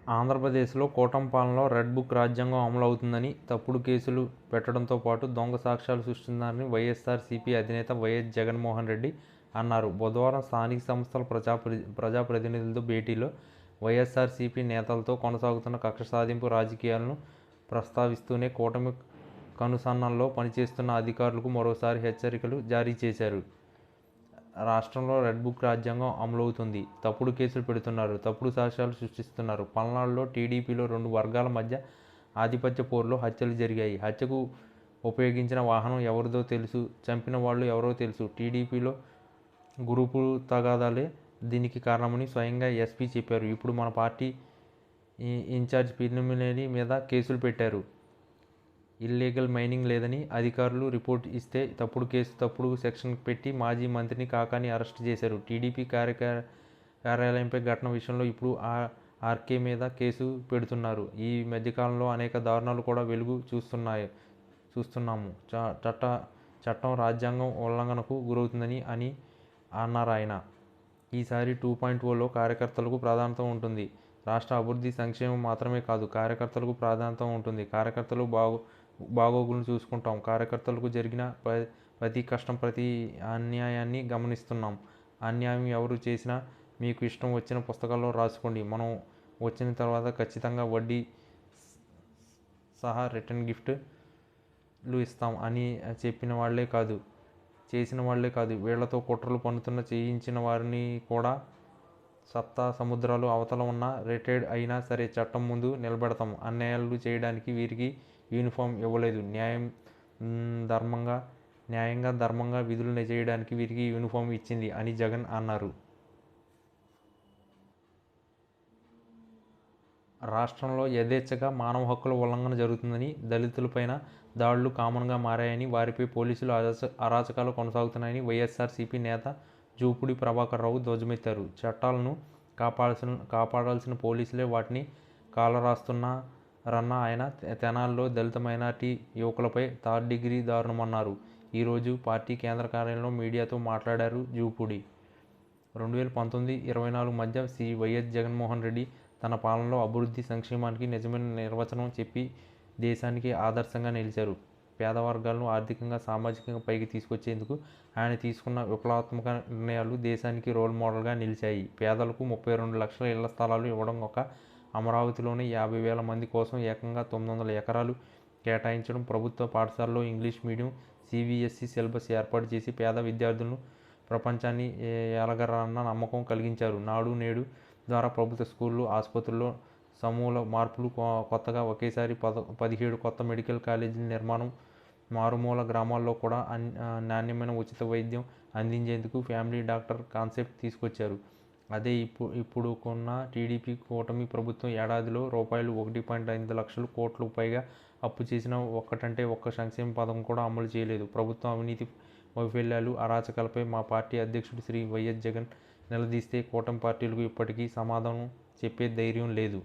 ఆంధ్రప్రదేశ్లో కూటమి పాలనలో రెడ్ బుక్ రాజ్యాంగం అమలు అవుతుందని, తప్పుడు కేసులు పెట్టడంతో పాటు దొంగ సాక్ష్యాలు సృష్టిస్తున్నారని వైఎస్ఆర్సీపీ అధినేత వైఎస్ జగన్మోహన్ రెడ్డి అన్నారు. బుధవారం స్థానిక సంస్థల ప్రజాప్రతినిధులతో భేటీలో వైఎస్ఆర్సీపీ నేతలతో కొనసాగుతున్న కక్ష సాధింపు రాజకీయాలను ప్రస్తావిస్తూనే కూటమి కనుసన్నల్లో పనిచేస్తున్న అధికారులకు మరోసారి హెచ్చరికలు జారీ చేశారు. రాష్ట్రంలో రెడ్ బుక్ రాజ్యాంగం అమలవుతుంది. తప్పుడు కేసులు పెడుతున్నారు, తప్పుడు సాక్ష్యాలు సృష్టిస్తున్నారు. పల్నాడులో టీడీపీలో 2 వర్గాల మధ్య ఆధిపత్య పోరులో హత్యలు జరిగాయి. హత్యకు ఉపయోగించిన వాహనం ఎవరిదో తెలుసు, చంపిన వాళ్ళు ఎవరో తెలుసు. టీడీపీలో గ్రూపు తగాదాలే దీనికి కారణమని స్వయంగా ఎస్పీ చెప్పారు. ఇప్పుడు మన పార్టీ ఇన్ఛార్జ్ పిన్నెల్లి మీద కేసులు పెట్టారు. ఇల్లీగల్ మైనింగ్ లేదని అధికారులు రిపోర్ట్ ఇస్తే తప్పుడు కేసు, తప్పుడు సెక్షన్ పెట్టి మాజీ మంత్రిని కాకాని అరెస్ట్ చేశారు. టీడీపీ కార్యాలయంపై ఘటన విషయంలో ఇప్పుడు ఆర్కే మీద కేసు పెడుతున్నారు. ఈ మధ్యకాలంలో అనేక దారుణాలు కూడా వెలుగు చూస్తున్నాము. చట్టం రాజ్యాంగం ఉల్లంఘనకు గురవుతుందని అన్నారు ఆయన. ఈసారి 2.0లో కార్యకర్తలకు ప్రాధాన్యత ఉంటుంది. రాష్ట్ర అభివృద్ధి సంక్షేమం మాత్రమే కాదు, కార్యకర్తలకు ప్రాధాన్యత ఉంటుంది. కార్యకర్తలు బాగోగులను చూసుకుంటాం. కార్యకర్తలకు జరిగిన ప్రతి కష్టం, ప్రతి అన్యాయాన్ని గమనిస్తున్నాం. అన్యాయం ఎవరు చేసినా మీకు ఇష్టం వచ్చిన పుస్తకాల్లో రాసుకోండి. మనం వచ్చిన తర్వాత ఖచ్చితంగా వడ్డీ సహా రిటర్న్ గిఫ్ట్లు ఇస్తాం అని చెప్పిన వాళ్లే కాదు, చేసిన వాళ్లే కాదు, వీళ్లతో కుట్రలు పన్నుతున్న చేయించిన వారిని కూడా సప్త సముద్రాలు అవతల ఉన్న రిటైర్డ్ అయినా సరే చట్టం ముందు నిలబెడతాం. అన్యాయాలు చేయడానికి వీరికి యూనిఫామ్ ఇవ్వలేదు. న్యాయంగా ధర్మంగా విధులు చేయడానికి వీరికి యూనిఫామ్ ఇచ్చింది అని జగన్ అన్నారు. రాష్ట్రంలో యథేచ్ఛగా మానవ హక్కుల ఉల్లంఘన జరుగుతుందని, దళితులపైన దాడులు కామన్గా మారాయని, వారిపై పోలీసులు అరాచకాలు కొనసాగుతున్నాయని వైఎస్ఆర్సీపీ నేత జూపూడి ప్రభాకర్ రావు ధ్వజమెత్తారు. చట్టాలను కాపాడాల్సిన పోలీసులే వాటిని కాలరాస్తున్నారన్న ఆయన తెనాలిలో దళిత మైనారిటీ యువకులపై థర్డ్ డిగ్రీ దారుణమన్నారు. ఈరోజు పార్టీ కేంద్ర కార్యాలయంలో మీడియాతో మాట్లాడారు జూపూడి. 2019-24 మధ్య వైఎస్ జగన్మోహన్ రెడ్డి తన పాలనలో అభివృద్ధి, సంక్షేమానికి నిజమైన నిర్వచనం చెప్పి దేశానికి ఆదర్శంగా నిలిచారు. పేద వర్గాలను ఆర్థికంగా, సామాజికంగా పైకి తీసుకొచ్చేందుకు ఆయన తీసుకున్న విప్లవాత్మక నిర్ణయాలు దేశానికి రోల్ మోడల్గా నిలిచాయి. పేదలకు 32 లక్షల ఇళ్ల స్థలాలు ఇవ్వడం, అమరావతిలోని 50,000 మంది కోసం ఏకంగా 900 ఎకరాలు కేటాయించడం, ప్రభుత్వ పాఠశాలలో ఇంగ్లీష్ మీడియం CBSE సిలబస్ ఏర్పాటు చేసి పేద విద్యార్థులను ప్రపంచాన్ని ఏలగలరన్న నమ్మకం కలిగించారు. నాడు నేడు ద్వారా ప్రభుత్వ స్కూళ్ళు, ఆసుపత్రుల్లో సమూల మార్పులు, కొత్తగా ఒకేసారి 17 కొత్త మెడికల్ కాలేజీల నిర్మాణం, మారుమూల గ్రామాల్లో కూడా నాణ్యమైన ఉచిత వైద్యం అందించేందుకు ఫ్యామిలీ డాక్టర్ కాన్సెప్ట్ తీసుకొచ్చారు. అదే ఇప్పుడున్న టీడీపీ కూటమి ప్రభుత్వం ఏడాదిలో ₹1.5 లక్షల కోట్లకు పైగా అప్పు చేసిన ఒక్కటంటే ఒక్క సంక్షేమ పథకం కూడా అమలు చేయలేదు. ప్రభుత్వం అవినీతి, వైఫల్యాలు, అరాచకాలపై మా పార్టీ అధ్యక్షుడు శ్రీ వైఎస్ జగన్ నిలదీస్తే కూటమి పార్టీలకు ఇప్పటికీ సమాధానం చెప్పే ధైర్యం లేదు.